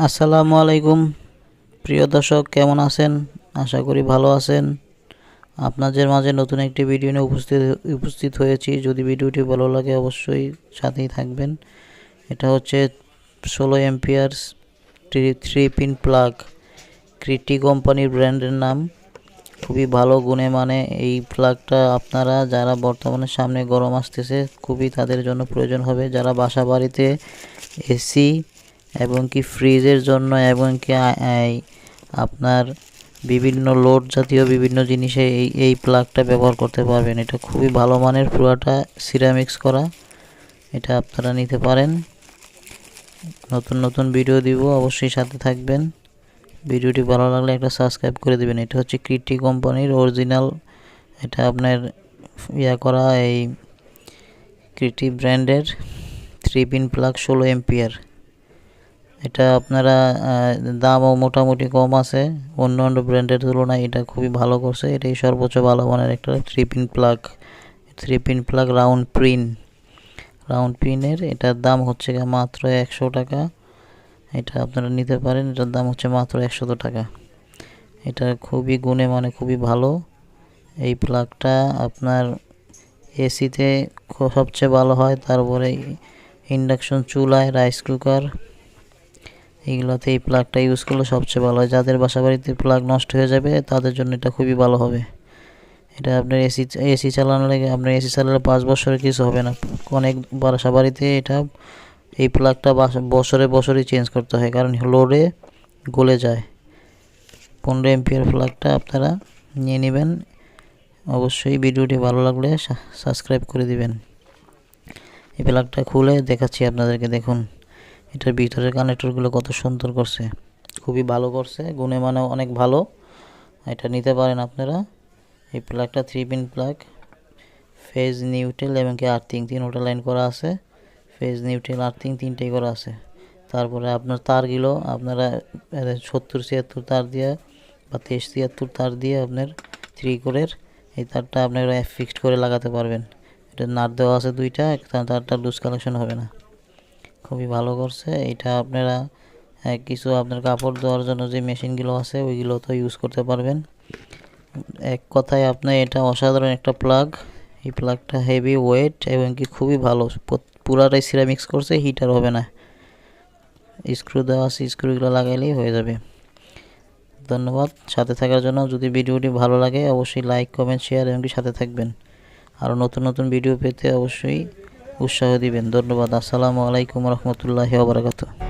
আসসালামু আলাইকুম প্রিয় দর্শক, কেমন আছেন? আশা করি ভালো আছেন। আপনাদের মাঝে নতুন একটি ভিডিও নিয়ে উপস্থিত হয়েছি। যদি ভিডিওটি ভালো লাগে অবশ্যই সাথেই থাকবেন। এটা হচ্ছে 16 এম্পিয়ার 3 পিন প্লাগ, ক্রিটি কোম্পানির ব্র্যান্ডের নাম। খুবই ভালো গুণে মানে এই প্লাগটা আপনারা যারা বর্তমানে সামনে গরম আসতেছে খুবই তাদের জন্য প্রয়োজন হবে, যারা বাসা বাড়িতে এসি এবং কি ফ্রিজের জন্য এবং কি আপনার বিভিন্ন লোড জাতীয় বিভিন্ন জিনিসে এই প্লাগটা ব্যবহার করতে পারবেন। এটা খুবই ভালো মানের, পুরাটা সিরামিক্স করা। এটা আপনারা নিতে পারেন। নতুন নতুন ভিডিও দিব, অবশ্যই সাথে থাকবেন। ভিডিওটি ভালো লাগলে একটা সাবস্ক্রাইব করে দিবেন। এটা হচ্ছে ক্রিটি কোম্পানির অরিজিনাল, এটা আপনার করা এই ক্রিটি ব্র্যান্ডের 3 পিন প্লাগ 16 এম্পিয়ার। এটা আপনারা দামও মোটামুটি কম আছে, অন্য ব্র্যান্ডের তুলনায় এটা খুবই ভালো করছে। এটাই সর্বোচ্চ ভালো মানের একটা 3 পিন প্লাগ রাউন্ড পিনের। এটার দাম হচ্ছে মাত্র 100 টাকা। এটা আপনারা নিতে পারেন, এটার দাম হচ্ছে মাত্র 100 টাকা। এটা খুবই গুণে মানে খুবই ভালো। এই প্লাগটা আপনার এসিতে সবচেয়ে ভালো হয়, তারপরে ইন্ডাকশন চুলায়, রাইস কুকার, এইগুলোতে এই প্লাগটা ইউজ করলে সবচেয়ে ভালো হয়। যাদের বাসা বাড়িতে প্লাগ নষ্ট হয়ে যাবে তাদের জন্য এটা খুবই ভালো হবে। এটা আপনার এসি চালানো লাগে, আপনার এসি চালালে 5 বছরের কিছু হবে না। অনেক বাসা বাড়িতে এই প্লাগটা বছরে বছরই চেঞ্জ করতে হয়, কারণ লোডে গলে যায়। 15 এম্পিয়ার প্লাগটা আপনারা নিয়ে নেবেন। অবশ্যই ভিডিওটি ভালো লাগলে সাবস্ক্রাইব করে দিবেন। এই প্লাগটা খুলে দেখাচ্ছি আপনাদেরকে, দেখুন এটার ভিতরের কানেক্টরগুলো কত সুন্দর করছে, খুবই ভালো করছে, গুণে মানে অনেক ভালো। এটা নিতে পারেন আপনারা। এই প্লাগটা 3 পিন প্লাগ, ফেজ নিউট্রাল এবং কি আর্থিং 3টা লাইন করা আছে। ফেজ নিউট্রাল আর্থিং 3টাই করা আছে। তারপরে আপনার তারগুলো আপনারা 70-76 তার দিয়ে বা 23-73 তার দিয়ে আপনার 3 কোরের এই তারটা আপনারা ফিক্সড করে লাগাতে পারবেন। এটা নাট দেওয়া আছে 2টা, তারটা লুজ কালেকশন হবে না। খুবই ভালো করছে এটা। আপনারা কিছু আপনার কাপড় দেওয়ার জন্য যে মেশিনগুলো আছে ওইগুলো তো ইউজ করতে পারবেন। এক কথায় আপনার এটা অসাধারণ একটা প্লাগ। এই প্লাগটা হেভি ওয়েট এবং কি খুবই ভালো, পুরাটাই সিরামিক্স করছে, হিটার হবে না। স্ক্রু দেওয়া আছে, স্ক্রুগুলো লাগাইলেই হয়ে যাবে। ধন্যবাদ সাথে থাকার জন্য। যদি ভিডিওটি ভালো লাগে অবশ্যই লাইক, কমেন্ট, শেয়ার এবং কি সাথে থাকবেন। আরও নতুন নতুন ভিডিও পেতে অবশ্যই উৎসাহ দিবেন। ধন্যবাদ। আসসালামু আলাইকুম রহমতুল্লাহি ওয়া বারাকাতুহু।